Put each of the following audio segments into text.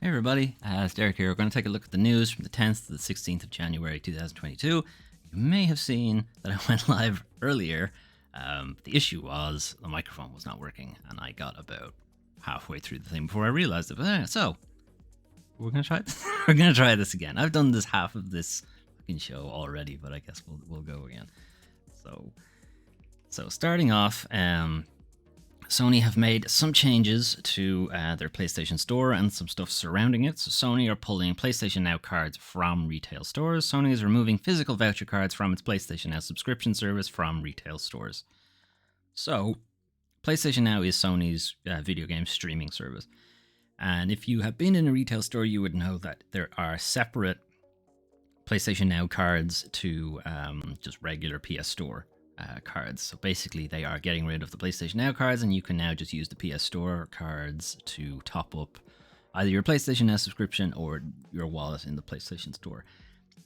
Hey everybody, it's Derek here. We're going to take a look at the news from the 10th to the 16th of January 2022. You may have seen that I went live earlier. The issue was the microphone was not working, and I got about halfway through the thing before I realized it. But anyway, so we're going to try this. We're going to try this again. I've done this half of this fucking show already, but I guess we'll go again. So starting off, Sony have made some changes to their PlayStation Store and some stuff surrounding it. So Sony are pulling PlayStation Now cards from retail stores. Sony is removing physical voucher cards from its PlayStation Now subscription service from retail stores. So PlayStation Now is Sony's video game streaming service. And if you have been in a retail store, you would know that there are separate PlayStation Now cards to just regular PS Store cards. So basically they are getting rid of the PlayStation Now cards, and you can now just use the PS Store cards to top up either your PlayStation Now subscription or your wallet in the PlayStation Store.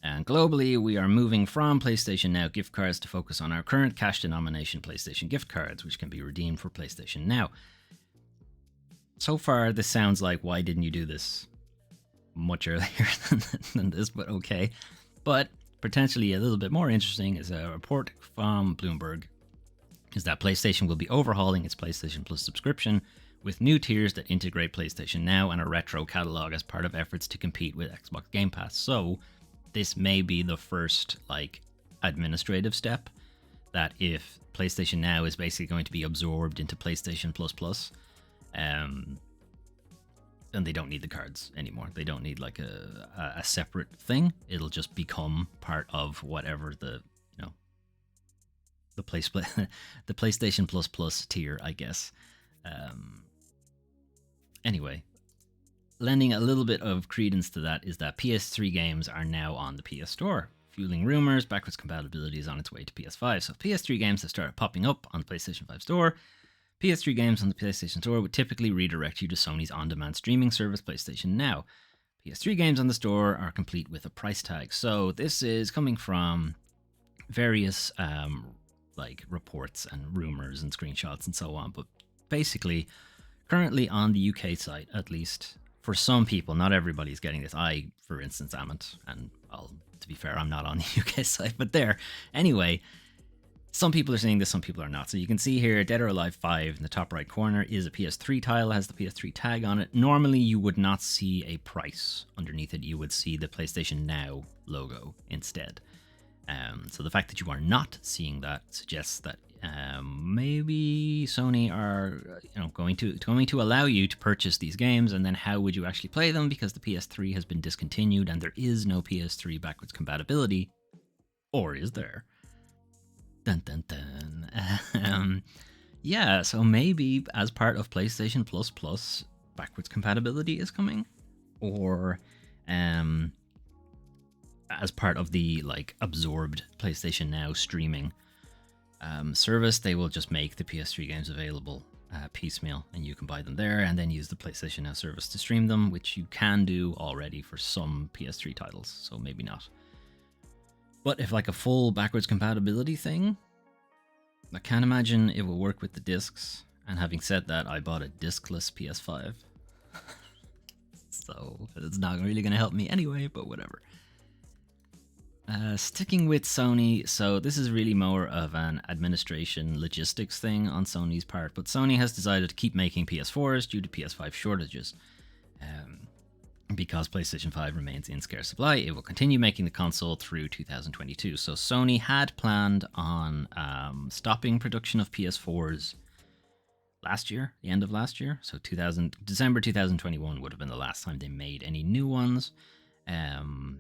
And globally, we are moving from PlayStation Now gift cards to focus on our current cash denomination PlayStation gift cards, which can be redeemed for PlayStation Now. So far, this sounds like, why didn't you do this much earlier than this? But okay. But potentially a little bit more interesting is a report from Bloomberg is that PlayStation will be overhauling its PlayStation Plus subscription with new tiers that integrate PlayStation Now and a retro catalog as part of efforts to compete with Xbox Game Pass. So this may be the first administrative step, that if PlayStation Now is basically going to be absorbed into PlayStation Plus, then they don't need the cards anymore. They don't need a separate thing. It'll just become part of whatever the the PlayStation Plus tier, I guess. Anyway, lending a little bit of credence to that is that PS3 games are now on the PS Store, fueling rumors backwards compatibility is on its way to PS5. So PS3 games have started popping up on the PlayStation 5 Store. PS3 games on the PlayStation Store would typically redirect you to Sony's on-demand streaming service, PlayStation Now. PS3 games on the store are complete with a price tag. So this is coming from various reports and rumors and screenshots and so on. But basically, currently on the UK site, at least, for some people, not everybody's getting this. I, for instance, amn't. And to be fair, I'm not on the UK site, but there. Anyway, some people are saying this, some people are not. So you can see here, Dead or Alive 5 in the top right corner is a PS3 title, has the PS3 tag on it. Normally, you would not see a price underneath it. You would see the PlayStation Now logo instead. So the fact that you are not seeing that suggests that maybe Sony are going to allow you to purchase these games, and then how would you actually play them? Because the PS3 has been discontinued and there is no PS3 backwards compatibility. Or is there? Dun dun dun. Yeah, so maybe as part of PlayStation Plus, backwards compatibility is coming, or as part of the absorbed PlayStation Now streaming service, they will just make the PS3 games available piecemeal, and you can buy them there and then use the PlayStation Now service to stream them, which you can do already for some PS3 titles, so maybe not. But if a full backwards compatibility thing, I can't imagine it will work with the discs. And having said that, I bought a discless PS5. So it's not really going to help me anyway, but whatever. Sticking with Sony, so this is really more of an administration logistics thing on Sony's part, but Sony has decided to keep making PS4s due to PS5 shortages. Because PlayStation 5 remains in scarce supply, it will continue making the console through 2022. So Sony had planned on stopping production of PS4s last year, the end of last year. So December 2021 would have been the last time they made any new ones. But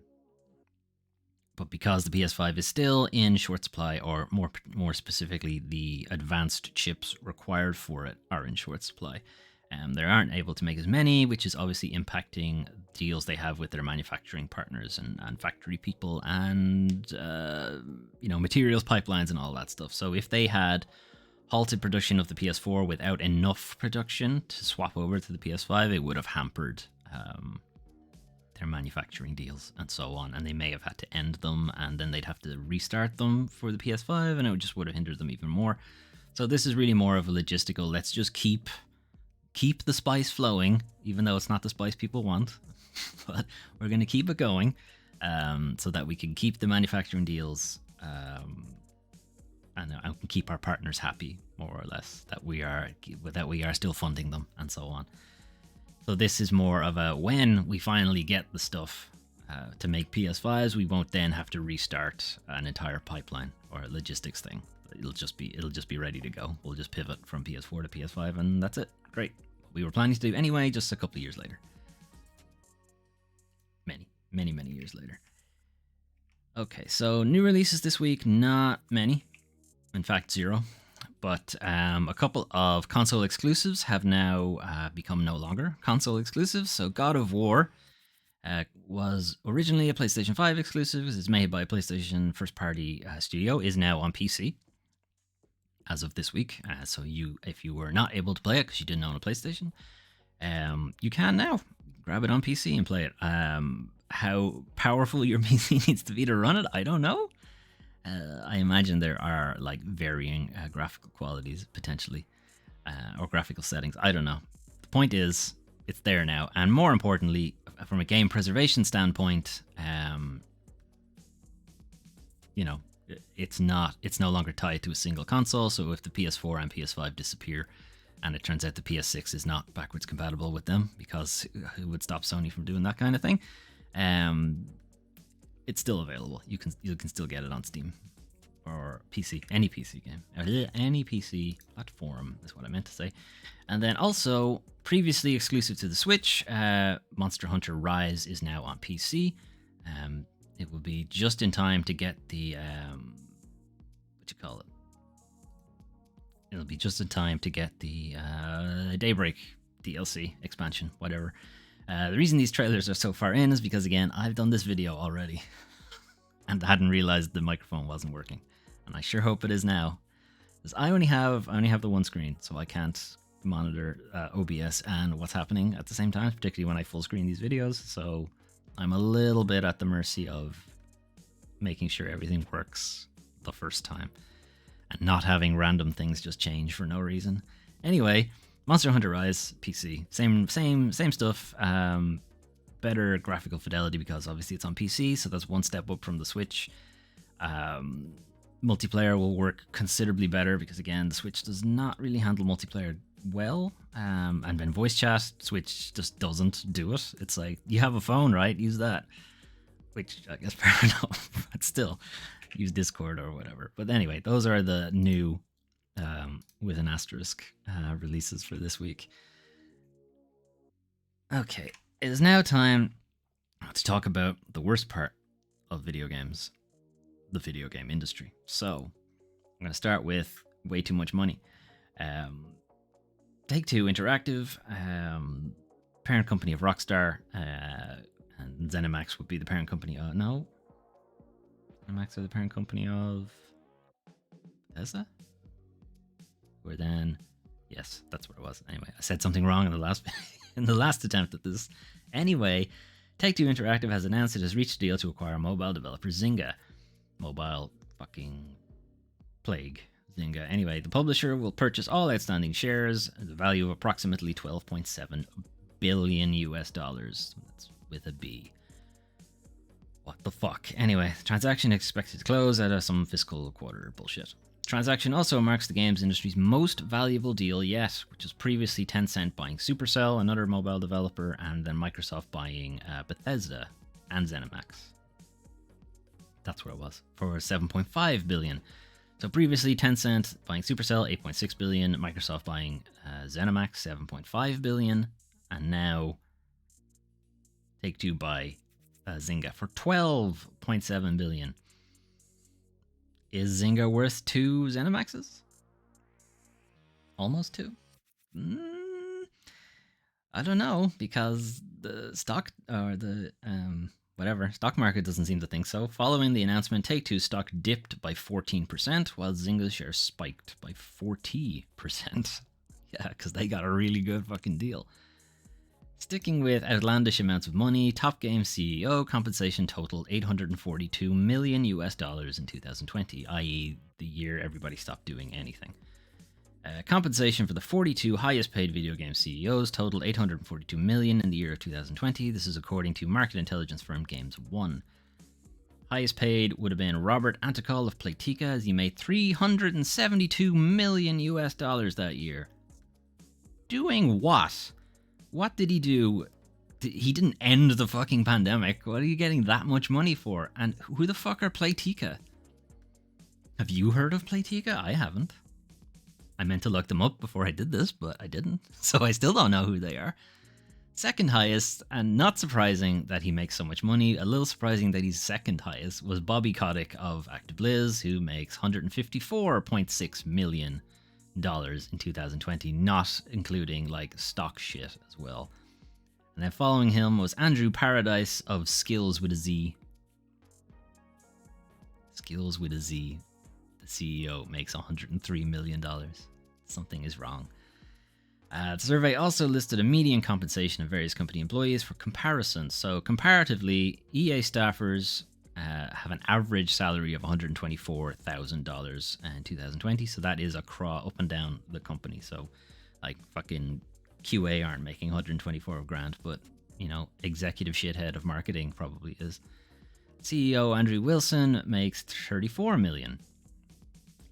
because the PS5 is still in short supply, or more specifically, the advanced chips required for it are in short supply, they aren't able to make as many, which is obviously impacting deals they have with their manufacturing partners and factory people and materials pipelines and all that stuff. So if they had halted production of the PS4 without enough production to swap over to the PS5, it would have hampered their manufacturing deals and so on, and they may have had to end them, and then they'd have to restart them for the PS5, and it just would have hindered them even more. So this is really more of a logistical, let's just keep keep the spice flowing, even though it's not the spice people want. But we're going to keep it going so that we can keep the manufacturing deals and keep our partners happy, more or less, that we are still funding them and so on. So this is more of a, when we finally get the stuff to make PS5s, we won't then have to restart an entire pipeline or a logistics thing. It'll just be ready to go. We'll just pivot from PS4 to PS5 and that's it. Great. We were planning to do anyway, just a couple of years later. Many years later. Okay, so new releases this week, not many. In fact, 0. But a couple of console exclusives have now become no longer console exclusives. So God of War was originally a PlayStation 5 exclusive. It's made by a PlayStation first-party studio, is now on PC as of this week. So if you were not able to play it because you didn't own a PlayStation, you can now grab it on PC and play it. How powerful your PC needs to be to run it, I don't know. I imagine there are like varying graphical qualities potentially, or graphical settings. I don't know. The point is, it's there now, and more importantly, from a game preservation standpoint, it's no longer tied to a single console. So if the PS4 and PS5 disappear, and it turns out the PS6 is not backwards compatible with them, because it would stop Sony from doing that kind of thing, it's still available. You can still get it on Steam or PC, any PC game, any PC platform is what I meant to say. And then also, previously exclusive to the Switch, Monster Hunter Rise is now on PC. It will be just in time to get the it'll be just in time to get the Daybreak DLC expansion, whatever. The reason these trailers are so far in is because, again, I've done this video already and hadn't realized the microphone wasn't working, and I sure hope it is now, because I only have the one screen, so I can't monitor OBS and what's happening at the same time, particularly when I full screen these videos. So I'm a little bit at the mercy of making sure everything works the first time and not having random things just change for no reason. Anyway, Monster Hunter Rise, PC, same stuff. Better graphical fidelity because obviously it's on PC, so that's one step up from the Switch. Multiplayer will work considerably better because, again, the Switch does not really handle multiplayer well. And then voice chat, Switch just doesn't do it. It's like, you have a phone, right? Use that. Which I guess fair enough, but still, use Discord or whatever. But anyway, those are the new with an asterisk releases for this week. Okay, it is now time to talk about the worst part of video games, the video game industry. So I'm going to start with way too much money. Take-Two Interactive, parent company of Rockstar, and ZeniMax would be the parent company of... No? ZeniMax are the parent company of... Bethesda? Or then... Yes, that's what it was. Anyway, I said something wrong in the last attempt at this. Anyway, Take-Two Interactive has announced it has reached a deal to acquire mobile developer Zynga. Mobile fucking plague. Zynga. Anyway, the publisher will purchase all outstanding shares at the value of approximately $12.7 billion US dollars. That's with a B. What the fuck? Anyway, the transaction is expected to close at some fiscal quarter. Bullshit. Transaction also marks the games industry's most valuable deal yet, which was previously Tencent buying Supercell, another mobile developer, and then Microsoft buying Bethesda and ZeniMax. That's where it was, for $7.5 billion. So previously Tencent buying Supercell, $8.6 billion, Microsoft buying ZeniMax, $7.5 billion, and now Take-Two buy Zynga for $12.7 billion. Is Zynga worth 2 ZeniMaxes? Almost 2? I don't know, because the stock, or the stock market doesn't seem to think so. Following the announcement, Take-Two stock dipped by 14%, while Zynga's shares spiked by 40%. Yeah, because they got a really good fucking deal. Sticking with outlandish amounts of money, Top Game CEO compensation totaled $842 million US in 2020, i.e. the year everybody stopped doing anything. Compensation for the 42 highest paid video game CEOs totaled $842 million in the year of 2020. This is according to market intelligence firm Games One. Highest paid would have been Robert Antical of Playtika, as he made $372 million US that year. Doing what? What did he do? He didn't end the fucking pandemic. What are you getting that much money for? And who the fuck are Playtika? Have you heard of Playtika? I haven't. I meant to look them up before I did this, but I didn't. So I still don't know who they are. Second highest, and not surprising that he makes so much money, a little surprising that he's second highest, was Bobby Kotick of ActiBliz, who makes $154.6 million in 2020, not including like stock shit as well. And then following him was Andrew Paradise of Skills with a Z. Skills with a Z. The CEO makes $103 million. Something is wrong. The survey also listed a median compensation of various company employees for comparison. So comparatively, EA staffers have an average salary of $124,000 in 2020. So that is across up and down the company. So like fucking QA aren't making 124 grand, but you know, executive shithead of marketing probably is. CEO Andrew Wilson makes 34 million,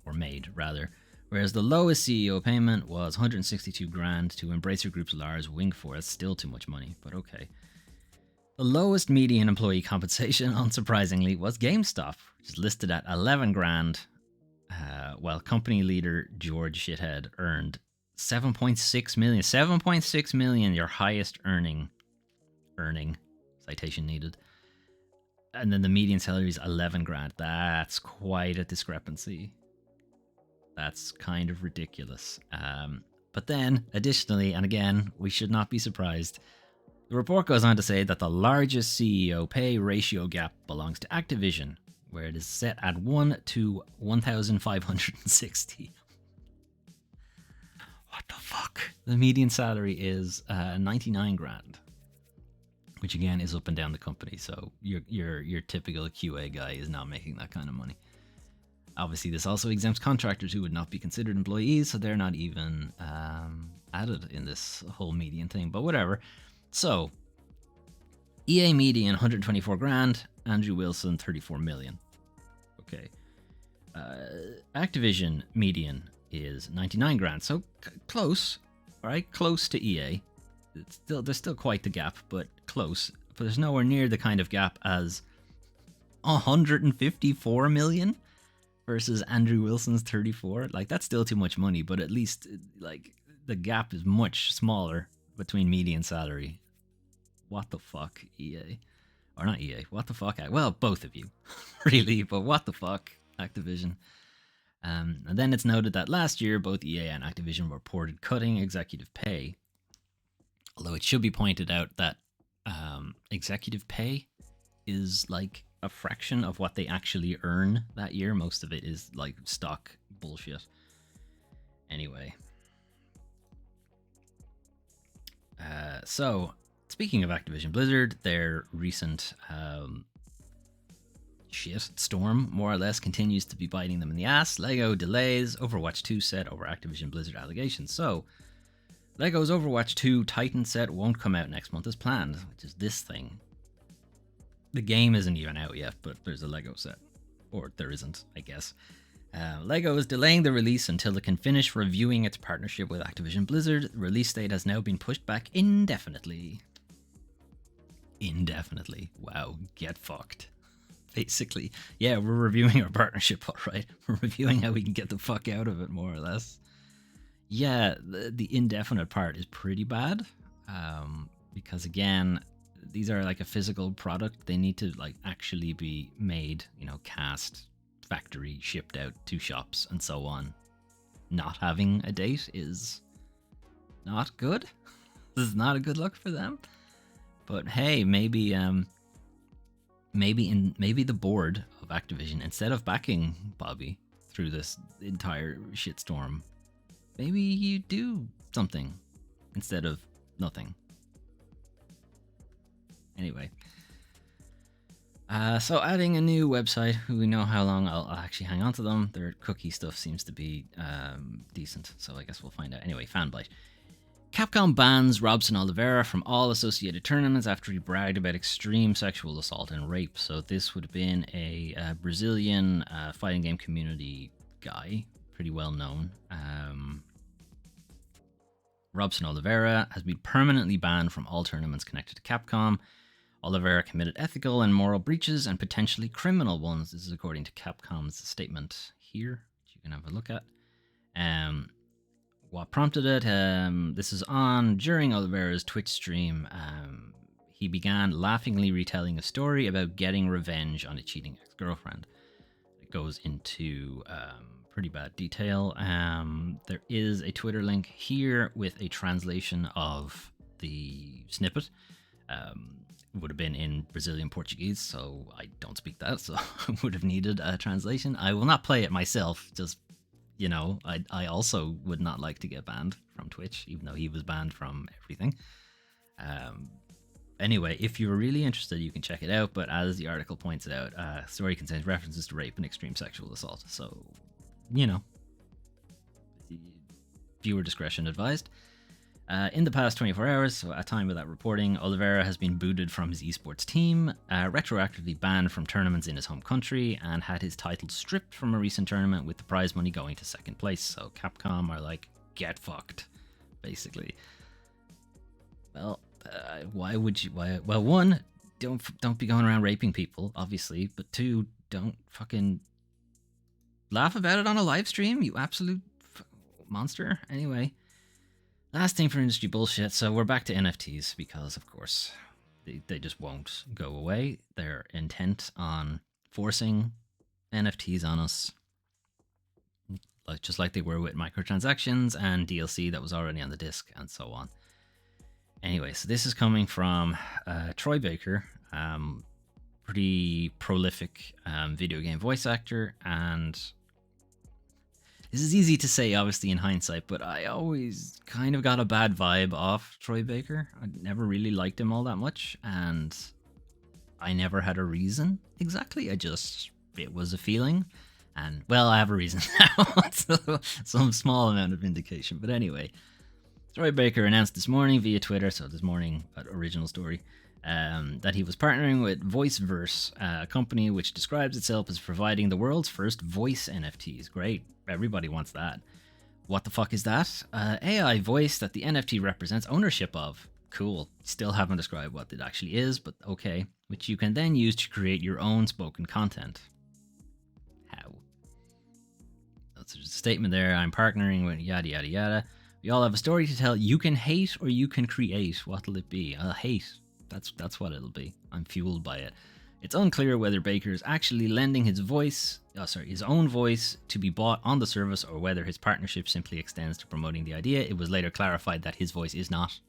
or made rather, whereas the lowest CEO payment was 162 grand to Embracer Group's Lars Wingford. That's still too much money, but okay. The lowest median employee compensation, unsurprisingly, was GameStop, which is listed at 11 grand, while company leader George Shithead earned 7.6 million. 7.6 million, your highest earning, citation needed. And then the median salary is 11 grand. That's quite a discrepancy. That's kind of ridiculous. But then, additionally, and again, we should not be surprised, the report goes on to say that the largest CEO pay ratio gap belongs to Activision, where it is set at 1 to 1,560. What the fuck? The median salary is 99 grand, which again is up and down the company. So your typical QA guy is not making that kind of money. Obviously, this also exempts contractors who would not be considered employees, so they're not even added in this whole median thing. But whatever. So, EA median 124 grand, Andrew Wilson 34 million. Okay. Activision median is 99 grand, so close, all right? Close to EA. There's still quite the gap, but close. But there's nowhere near the kind of gap as 154 million versus Andrew Wilson's 34. Like, that's still too much money, but at least like the gap is much smaller between median salary. What the fuck, EA? Or not EA, what the fuck? Well, both of you, really, but what the fuck, Activision? And then it's noted that last year, both EA and Activision reported cutting executive pay. Although it should be pointed out that executive pay is like a fraction of what they actually earn that year. Most of it is like stock bullshit. Anyway. So, speaking of Activision Blizzard, their recent shit storm, more or less, continues to be biting them in the ass. LEGO delays Overwatch 2 set over Activision Blizzard allegations. So, LEGO's Overwatch 2 Titan set won't come out next month as planned, which is this thing. The game isn't even out yet, but there's a LEGO set. Or there isn't, I guess. LEGO is delaying the release until it can finish reviewing its partnership with Activision Blizzard. The release date has now been pushed back indefinitely. Indefinitely. Wow, get fucked. Basically. Yeah, we're reviewing our partnership, alright? We're reviewing how we can get the fuck out of it, more or less. Yeah, the indefinite part is pretty bad. Because again, these are like a physical product. They need to like actually be made, cast, factory, shipped out to shops and so on. Not having a date is not good. This is not a good look for them. But hey, maybe the board of Activision, instead of backing Bobby through this entire shitstorm, maybe you do something instead of nothing. Anyway. So adding a new website, who we know how long I'll actually hang on to them. Their cookie stuff seems to be decent, so I guess we'll find out. Anyway, fanbite. Capcom bans Robson Oliveira from all associated tournaments after he bragged about extreme sexual assault and rape. So this would have been a Brazilian fighting game community guy, pretty well known. Robson Oliveira has been permanently banned from all tournaments connected to Capcom. Oliveira committed ethical and moral breaches and potentially criminal ones. This is according to Capcom's statement here, which you can have a look at. What prompted it? This is on during Oliveira's Twitch stream. He began laughingly retelling a story about getting revenge on a cheating ex-girlfriend. It goes into pretty bad detail. There is a Twitter link here with a translation of the snippet. It would have been in Brazilian Portuguese, so I don't speak that, so I would have needed a translation. I will not play it myself, just, you know, I also would not like to get banned from Twitch, even though he was banned from everything. Anyway, if you're really interested, you can check it out, but as the article points out, story contains references to rape and extreme sexual assault, so, you know, viewer discretion advised. In the past 24 hours, so at time of that reporting, Oliveira has been booted from his esports team, retroactively banned from tournaments in his home country, and had his title stripped from a recent tournament with the prize money going to second place. So Capcom are like, get fucked, basically. Well, why would you? Why? Well, one, don't be going around raping people, obviously, but two, don't fucking laugh about it on a live stream, you absolute monster. Anyway. Last thing for industry bullshit, so we're back to NFTs because, of course, they just won't go away. They're intent on forcing NFTs on us, just like they were with microtransactions and DLC that was already on the disc and so on. Anyway, so this is coming from Troy Baker, pretty prolific video game voice actor, and this is easy to say, obviously, in hindsight, but I always kind of got a bad vibe off Troy Baker. I never really liked him all that much, and I never had a reason exactly. It was a feeling, and, well, I have a reason now, so some small amount of vindication. But anyway, Troy Baker announced this morning via Twitter, so this morning, original story, that he was partnering with VoiceVerse, a company which describes itself as providing the world's first voice NFTs. Great. Everybody wants that. What the fuck is that? AI voice that the NFT represents ownership of. Cool. Still haven't described what it actually is, but okay. Which you can then use to create your own spoken content. How? That's a statement there. I'm partnering with yada yada yada. We all have a story to tell. You can hate or you can create. What'll it be? I'll hate. That's what it'll be. I'm fueled by it. It's unclear whether Baker is actually lending his own voice to be bought on the service, or whether his partnership simply extends to promoting the idea. It was later clarified that his voice is not.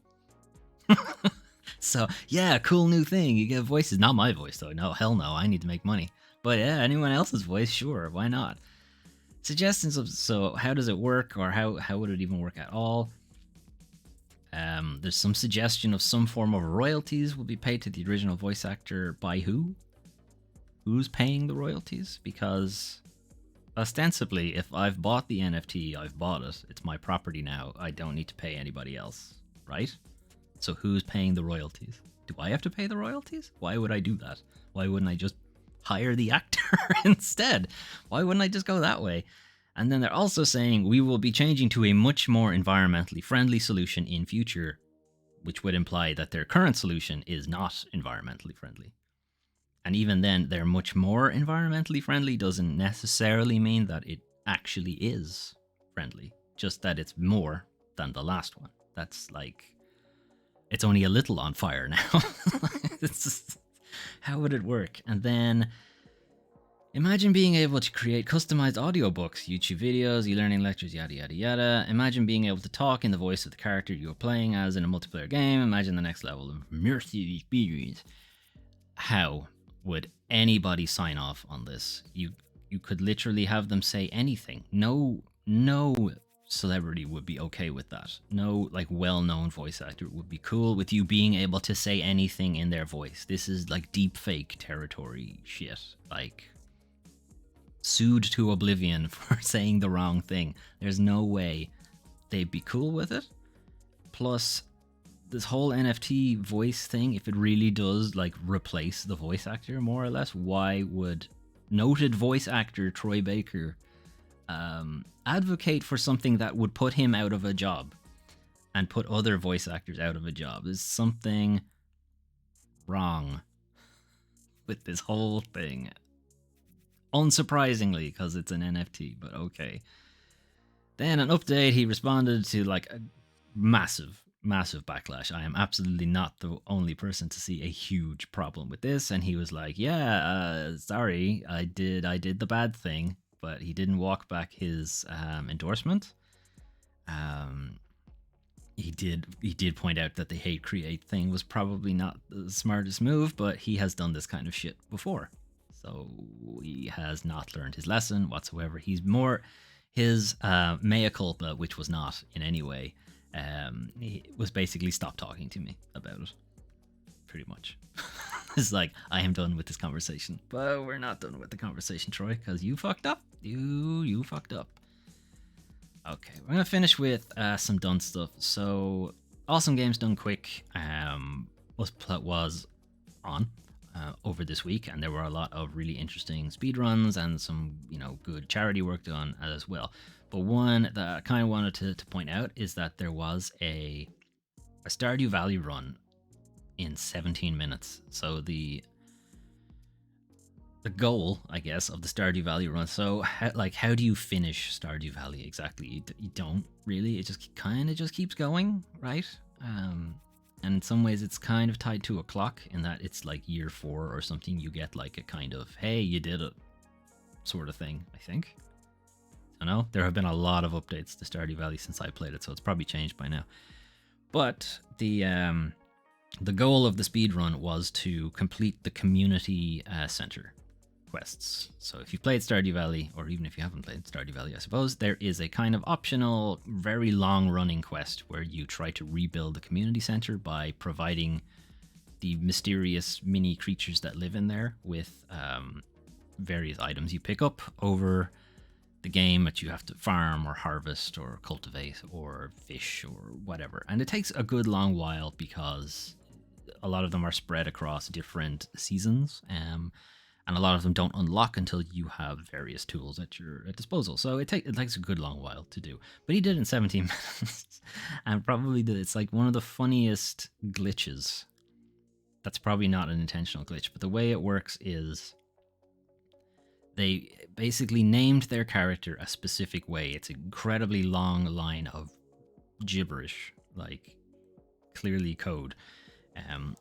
So, yeah, cool new thing. You get voices. Not my voice, though. No, hell no. I need to make money. But yeah, anyone else's voice, sure. Why not? Suggestions of, so how does it work, or how would it even work at all? There's some suggestion of some form of royalties will be paid to the original voice actor by who? Who's paying the royalties? Because ostensibly, if I've bought the NFT, I've bought it. It's my property now. I don't need to pay anybody else, right? So who's paying the royalties? Do I have to pay the royalties? Why would I do that? Why wouldn't I just hire the actor instead? Why wouldn't I just go that way? And then they're also saying we will be changing to a much more environmentally friendly solution in future, which would imply that their current solution is not environmentally friendly. And even then, they're much more environmentally friendly doesn't necessarily mean that it actually is friendly, just that it's more than the last one. That's like, it's only a little on fire now. It's just, how would it work? And then imagine being able to create customized audiobooks, YouTube videos, e-learning lectures, yada yada yada. Imagine being able to talk in the voice of the character you're playing as in a multiplayer game. Imagine the next level of immersive experience. How would anybody sign off on this? You could literally have them say anything. No celebrity would be okay with that. No, like, well-known voice actor would be cool with you being able to say anything in their voice. This is like deep fake territory shit. Like, sued to oblivion for saying the wrong thing. There's no way they'd be cool with it. Plus, this whole NFT voice thing, if it really does like replace the voice actor more or less, why would noted voice actor Troy Baker advocate for something that would put him out of a job and put other voice actors out of a job? There's something wrong with this whole thing. Unsurprisingly, because it's an NFT, but okay. Then an update, he responded to like a massive backlash. I am absolutely not the only person to see a huge problem with this. And he was like, yeah, sorry, I did the bad thing, but he didn't walk back his endorsement. He did point out that the hate create thing was probably not the smartest move, but he has done this kind of shit before. So he has not learned his lesson whatsoever. He's more his mea culpa, which was not in any way, he was basically stop talking to me about it, pretty much. It's like, I am done with this conversation, but we're not done with the conversation, Troy, because you fucked up. You fucked up. Okay, we're gonna finish with some done stuff. So, Awesome Games Done Quick was on over this week, and there were a lot of really interesting speedruns and some, good charity work done as well. But one that I kind of wanted to point out is that there was a Stardew Valley run in 17 minutes. So the goal, I guess, of the Stardew Valley run. So, how do you finish Stardew Valley exactly? You don't really. It just kind of just keeps going, right? And in some ways, it's kind of tied to a clock in that it's like year 4 or something. You get like a kind of, hey, you did it sort of thing, I think. I don't know. There have been a lot of updates to Stardew Valley since I played it, so it's probably changed by now. But the goal of the speedrun was to complete the community center quests. So if you've played Stardew Valley, or even if you haven't played Stardew Valley, I suppose, there is a kind of optional, very long-running quest where you try to rebuild the community center by providing the mysterious mini creatures that live in there with various items you pick up over the game that you have to farm or harvest or cultivate or fish or whatever. And it takes a good long while because a lot of them are spread across different seasons, and a lot of them don't unlock until you have various tools at your disposal. So it takes a good long while to do. But he did it in 17 minutes. And probably it's like one of the funniest glitches. That's probably not an intentional glitch, but the way it works is they basically named their character a specific way. It's an incredibly long line of gibberish, like clearly code.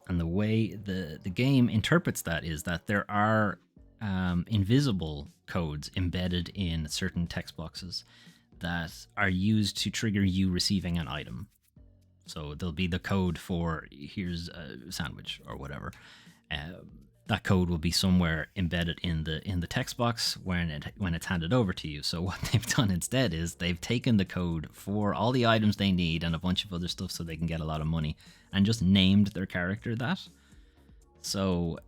And the way the game interprets that is that there are invisible codes embedded in certain text boxes that are used to trigger you receiving an item. So there'll be the code for here's a sandwich or whatever. That code will be somewhere embedded in the text box when it's handed over to you. So what they've done instead is they've taken the code for all the items they need and a bunch of other stuff so they can get a lot of money, and just named their character that. So,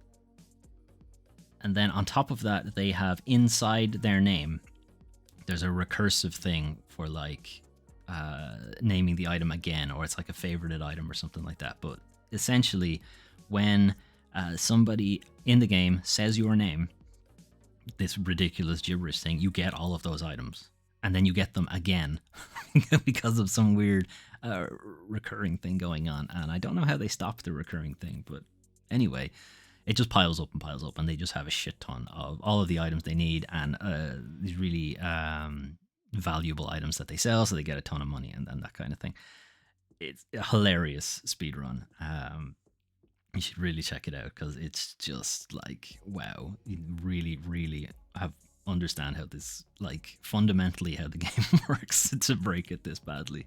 and then on top of that, they have inside their name, there's a recursive thing for like naming the item again, or it's like a favorited item or something like that. But essentially, when somebody in the game says your name, this ridiculous gibberish thing, you get all of those items, and then you get them again because of some weird recurring thing going on. And I don't know how they stop the recurring thing, but anyway, it just piles up, and they just have a shit ton of all of the items they need, and these really valuable items that they sell, so they get a ton of money and that kind of thing. It's a hilarious speedrun. You should really check it out because it's just like, wow, you really, really understand how this, like, fundamentally how the game works to break it this badly.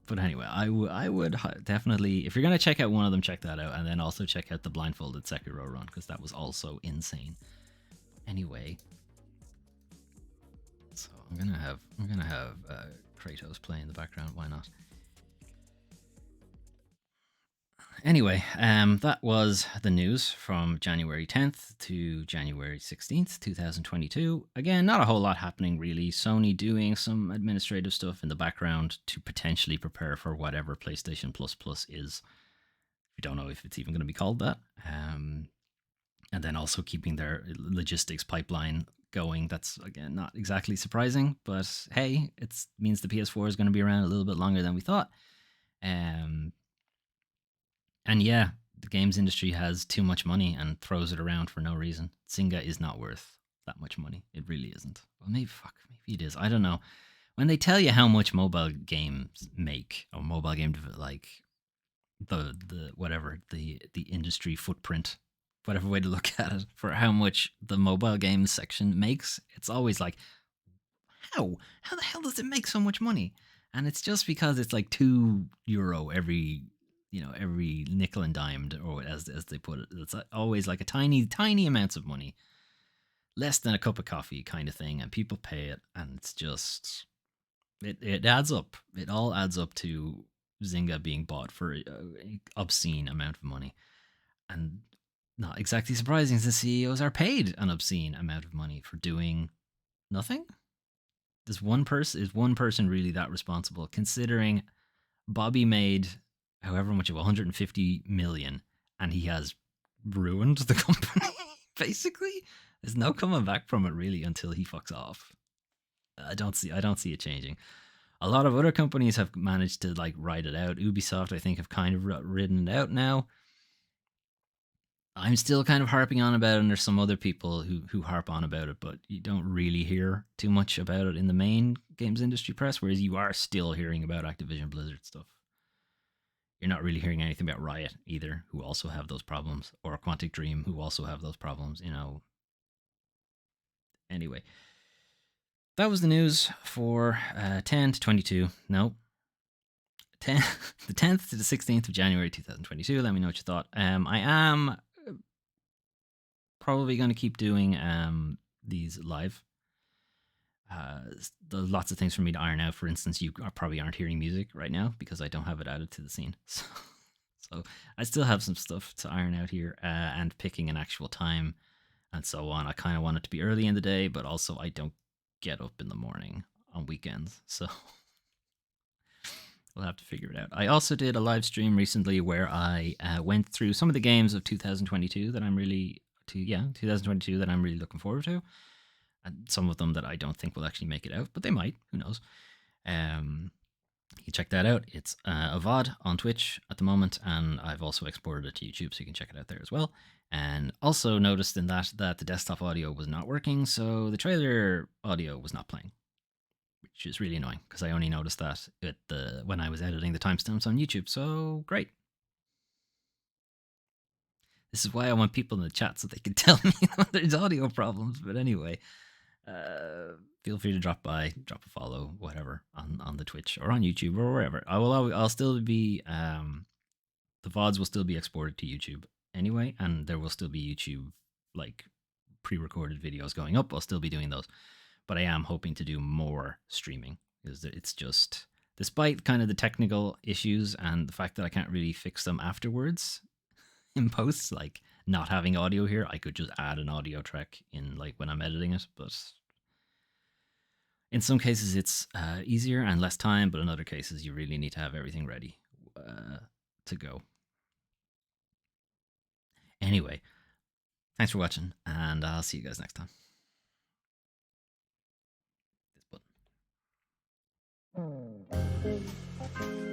But anyway, I would definitely, if you're going to check out one of them, check that out, and then also check out the blindfolded Sekiro run because that was also insane. Anyway, so I'm gonna have Kratos play in the background. Why not? Anyway, that was the news from January 10th to January 16th, 2022. Again, not a whole lot happening really. Sony doing some administrative stuff in the background to potentially prepare for whatever PlayStation Plus Plus is. We don't know if it's even going to be called that. And then also keeping their logistics pipeline going. That's, again, not exactly surprising, but hey, it means the PS4 is going to be around a little bit longer than we thought. And yeah, the games industry has too much money and throws it around for no reason. Zynga is not worth that much money. It really isn't. Well, maybe it is. I don't know. When they tell you how much mobile games make, or mobile game like the whatever the industry footprint, whatever way to look at it, for how much the mobile games section makes, it's always like, how the hell does it make so much money? And it's just because it's like €2 every every nickel and dimed, or as they put it. It's always like a tiny amounts of money, less than a cup of coffee kind of thing, and people pay it, and it's just it adds up. It all adds up to Zynga being bought for an obscene amount of money, and not exactly surprising, the CEOs are paid an obscene amount of money for doing nothing. Is one person really that responsible, considering Bobby made however much of 150 million, and he has ruined the company? Basically, there's no coming back from it really until he fucks off. I don't see it changing. A lot of other companies have managed to like ride it out. Ubisoft, I think, have kind of ridden it out now. I'm still kind of harping on about it, and there's some other people who harp on about it, but you don't really hear too much about it in the main games industry press, whereas you are still hearing about Activision Blizzard stuff. You're not really hearing anything about Riot either, who also have those problems, or Quantic Dream, who also have those problems, Anyway, that was the news for 10 to 22. No. 10, the 10th to the 16th of January 2022. Let me know what you thought. I am probably going to keep doing these live. There's lots of things for me to iron out. For instance, you probably aren't hearing music right now because I don't have it added to the scene. So I still have some stuff to iron out here, and picking an actual time and so on. I kind of want it to be early in the day, but also I don't get up in the morning on weekends. So we'll have to figure it out. I also did a live stream recently where I went through some of the games of 2022 that I'm really 2022 that I'm really looking forward to, and some of them that I don't think will actually make it out, but they might. Who knows? You can check that out. It's a VOD on Twitch at the moment, and I've also exported it to YouTube, so you can check it out there as well. And also noticed in that the desktop audio was not working, so the trailer audio was not playing, which is really annoying because I only noticed that when I was editing the timestamps on YouTube. So great. This is why I want people in the chat so they can tell me when there's audio problems. But anyway, feel free to drop by, drop a follow, whatever, on the Twitch or on YouTube or wherever. I'll still be the VODs will still be exported to YouTube anyway, and there will still be YouTube like pre-recorded videos going up. I'll still be doing those, but I am hoping to do more streaming because it's just, despite kind of the technical issues and the fact that I can't really fix them afterwards in posts, like not having audio here, I could just add an audio track in like when I'm editing it, but in some cases it's easier and less time, but in other cases you really need to have everything ready to go. Anyway, thanks for watching, and I'll see you guys next time. This button.